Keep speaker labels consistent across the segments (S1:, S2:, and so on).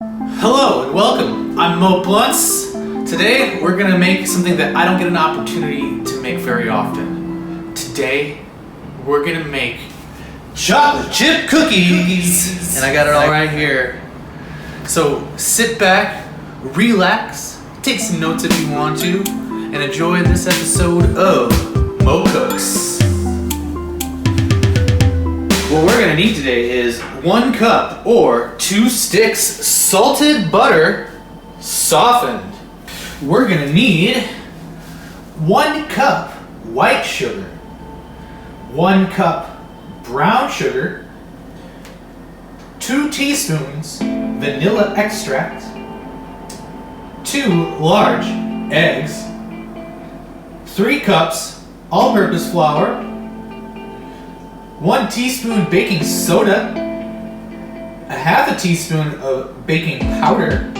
S1: Hello and welcome. I'm Bluntz. Today we're gonna make something that I don't get an opportunity to make very often. Today we're gonna make chocolate chip cookies. And I got it all right here. So sit back, relax, take some notes if you want to, and enjoy this episode of Mo Cooks. What we're gonna need today is 1 cup or 2 sticks salted butter softened. We're gonna need 1 cup white sugar, 1 cup brown sugar, 2 teaspoons vanilla extract, 2 large eggs, 3 cups all-purpose flour, 1 teaspoon baking soda, 1/2 teaspoon of baking powder,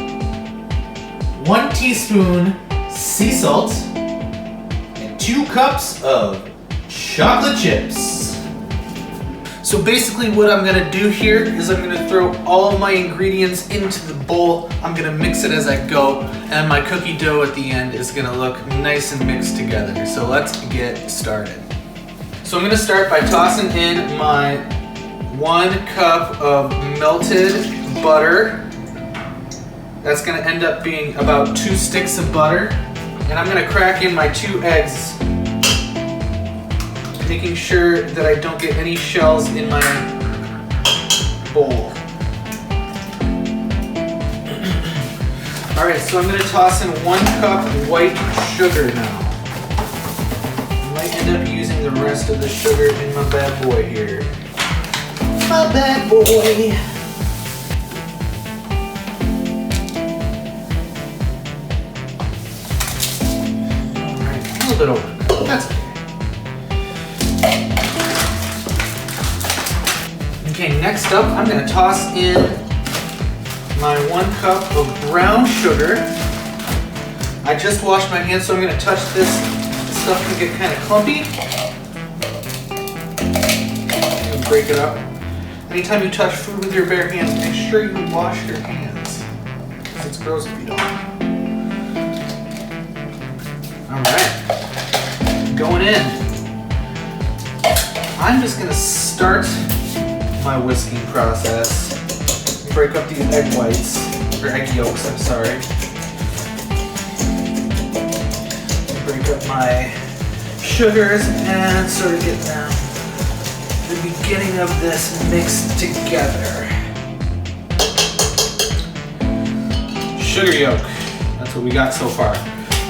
S1: 1 teaspoon sea salt, and 2 cups of chocolate chips. So basically what I'm gonna do here is I'm gonna throw all my ingredients into the bowl. I'm gonna mix it as I go, and my cookie dough at the end is gonna look nice and mixed together. So let's get started. So I'm gonna start by tossing in my 1 cup of melted butter. That's gonna end up being about 2 sticks of butter. And I'm gonna crack in my 2 eggs, making sure that I don't get any shells in my bowl. All right, so I'm gonna toss in 1 cup white sugar now. Might end up using the rest of the sugar in my bad boy here. My bad boy. Alright, a little bit over. That's okay. Okay, next up, I'm gonna toss in my 1 cup of brown sugar. I just washed my hands, so I'm gonna touch this. Stuff can get kind of clumpy. And break it up. Anytime you touch food with your bare hands, make sure you wash your hands, because it's gross if you don't. Alright, going in. I'm just going to start my whisking process. Break up these egg whites, or egg yolks, I'm sorry. Break up my sugars and sort of get them the beginning of this mixed together. Sugar yolk, that's what we got so far.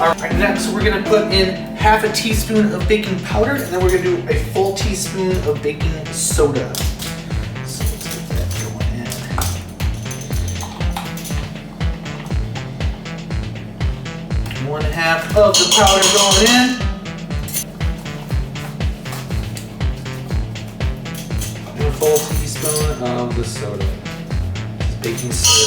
S1: All right, next we're gonna put in 1/2 teaspoon of baking powder, and then we're gonna do a full teaspoon of baking soda. So let's get that going in. 1/2 of the powder going in. And a full teaspoon of the soda. Baking soda.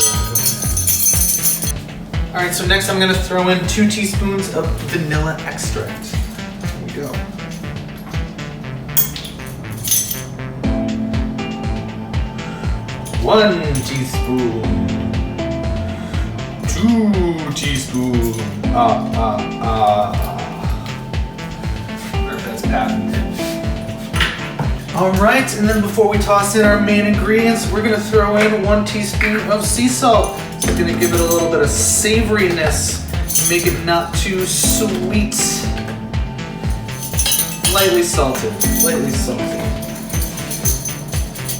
S1: Alright, so next I'm going to throw in 2 teaspoons of vanilla extract. Here we go. One teaspoon. 2 teaspoons. That's patented. Alright, and then before we toss in our main ingredients, we're going to throw in 1 teaspoon of sea salt. It's going to give it a little bit of savoriness, make it not too sweet. Lightly salted, lightly salted.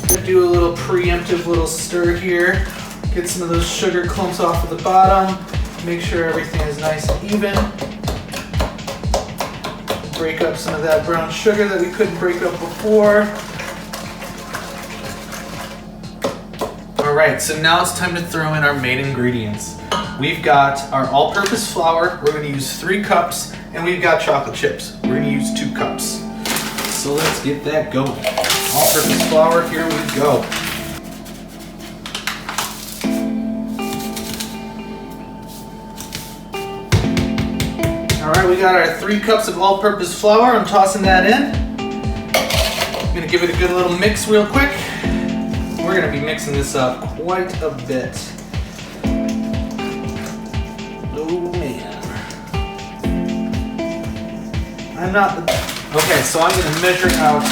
S1: Going to do a little preemptive little stir here. Get some of those sugar clumps off of the bottom. Make sure everything is nice and even. Break up some of that brown sugar that we couldn't break up before. Alright, so now it's time to throw in our main ingredients. We've got our all-purpose flour. We're going to use 3 cups, and we've got chocolate chips. We're going to use 2 cups. So let's get that going. All-purpose flour, here we go. Alright, we got our 3 cups of all-purpose flour. I'm tossing that in. I'm going to give it a good little mix real quick. We're going to be mixing this up quite a bit. I'm not the... Okay, so I'm gonna measure out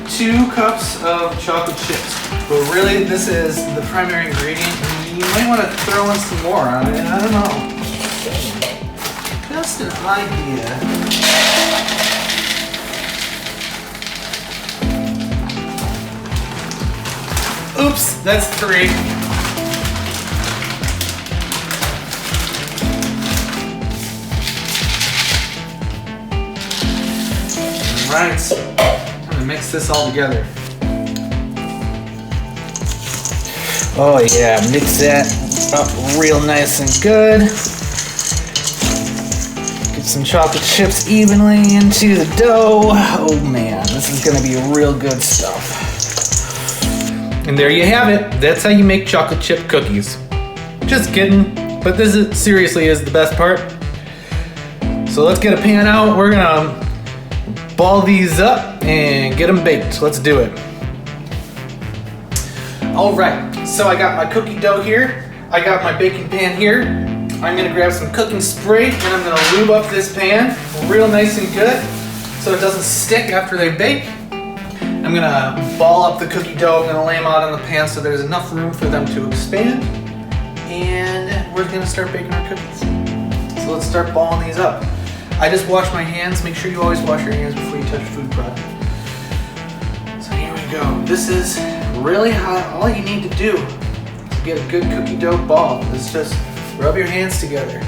S1: 2 cups of chocolate chips. But really, this is the primary ingredient. You might want to throw in some more on it. I don't know. Just an idea. Oops, that's 3. Alright, I'm gonna mix this all together. Oh yeah, mix that up real nice and good. Get some chocolate chips evenly into the dough. Oh man, this is gonna be real good stuff. And there you have it. That's how you make chocolate chip cookies. Just kidding, but this is, seriously is the best part. So let's get a pan out. We're gonna ball these up and get them baked. Let's do it. All right, so I got my cookie dough here. I got my baking pan here. I'm gonna grab some cooking spray and I'm gonna lube up this pan real nice and good so it doesn't stick after they bake. I'm gonna ball up the cookie dough. I'm gonna lay them out on the pan so there's enough room for them to expand. And we're gonna start baking our cookies. So let's start balling these up. I just washed my hands. Make sure you always wash your hands before you touch a food product. So here we go. This is really all you need to do to get a good cookie dough ball is just rub your hands together.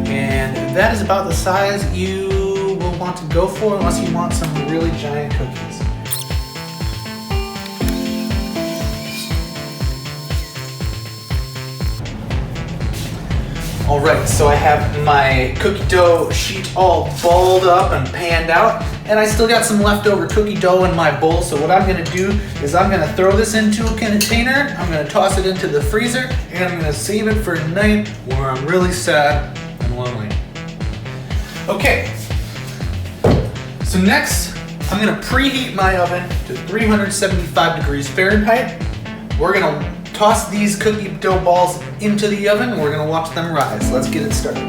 S1: And that is about the size you will want to go for unless you want some really giant cookies. All right, so I have my cookie dough sheet all balled up and panned out, and I still got some leftover cookie dough in my bowl. So what I'm gonna do is I'm gonna throw this into a container, I'm gonna toss it into the freezer, and I'm gonna save it for a night where I'm really sad and lonely. Okay, so next, I'm gonna preheat my oven to 375 degrees Fahrenheit. We're gonna toss these cookie dough balls into the oven and we're gonna watch them rise. Let's get it started.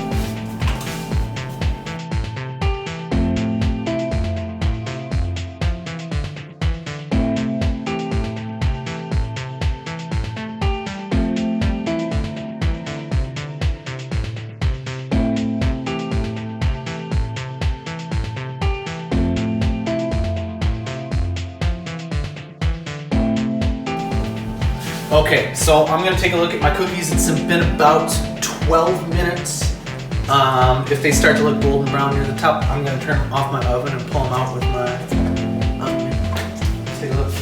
S1: Okay, so I'm gonna take a look at my cookies. It's been about 12 minutes. If they start to look golden brown near the top, I'm gonna turn off my oven and pull them out with my oven. Let's take a look.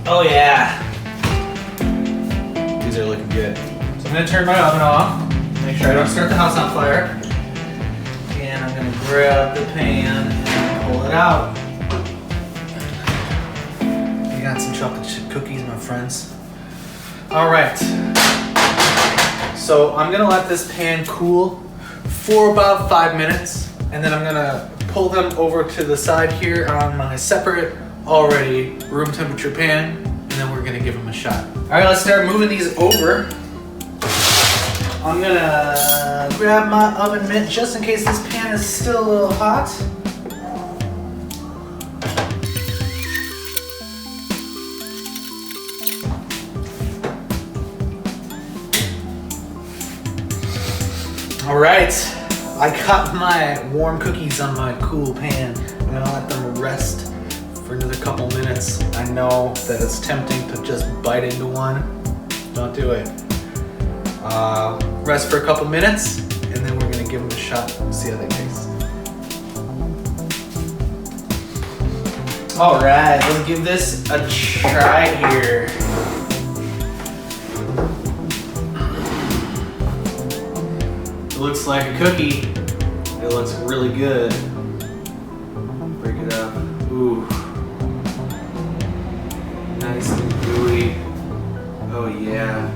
S1: Oh yeah. These are looking good. So I'm gonna turn my oven off, make sure I don't start the house on fire. And I'm gonna grab the pan and pull it out. Got some chocolate chip cookies, my friends. All right, so I'm gonna let this pan cool for about 5 minutes, and then I'm gonna pull them over to the side here on my separate, already room temperature pan, and then we're gonna give them a shot. All right, let's start moving these over. I'm gonna grab my oven mitt just in case this pan is still a little hot. All right, I got my warm cookies on my cool pan. I'm gonna let them rest for another couple minutes. I know that it's tempting to just bite into one. Don't do it. Rest for a couple minutes, and then we're gonna give them a shot and see how they taste. All right, let's give this a try here. It looks like a cookie. It looks really good. Break it up. Ooh. Nice and gooey. Oh yeah.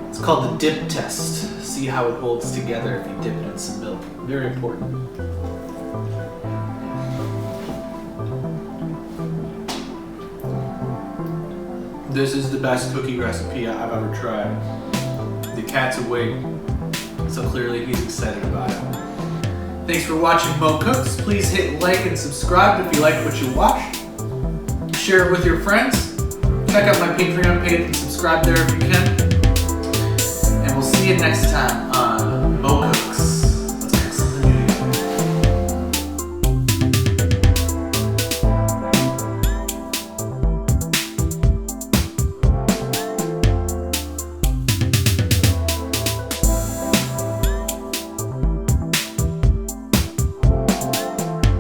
S1: It's called the dip test. See how it holds together if you dip it in some milk. Very important.
S2: This is the best cookie recipe I've ever tried. The cat's awake, so clearly he's excited about it. Thanks for watching Mo Cooks. Please hit like and subscribe if you like what you watched. Share it with your friends. Check out my Patreon page and subscribe there if you can. And we'll see you next time.